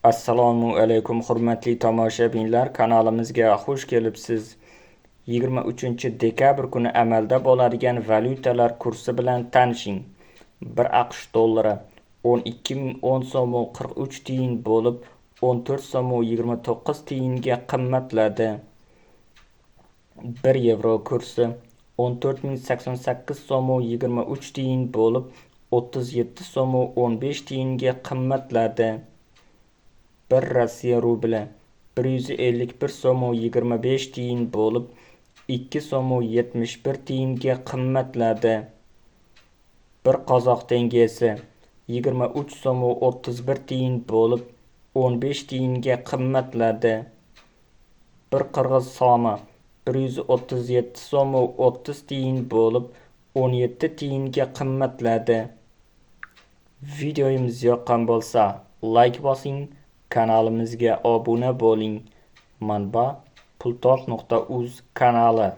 Assalomu alaykum hurmatli tomoshabinlar, kanalimizga xush kelibsiz. 23 dekabr kuni amalda bo'ladigan valyutalar kursi bilan tanishing. 1 AQSh dollari 12.010 so'm 43 tiyin bo'lib 14 so'm 29 tiyinga qimmatladi. 1 yevro kursi 14.088 so'm 23 tiyin bo'lib 37 so'm 15 tiyinga qimmatladi. 1 Rossiya rubli 151 so'm 25 tiyin bo'lib 2 so'm 71 tiyinga qimmatladi. 1 qozoq tengesi 23 so'm 31 tiyin bo'lib 15 tiyinga qimmatladi. 1 qirg'iz so'mi 137 so'm 30 tiyin bo'lib 17 tiyinga qimmatladi. Videomiz yoqqan bo'lsa, like bosing, kanalimizga obuna bo'ling. Manba: pultoq.uz kanali.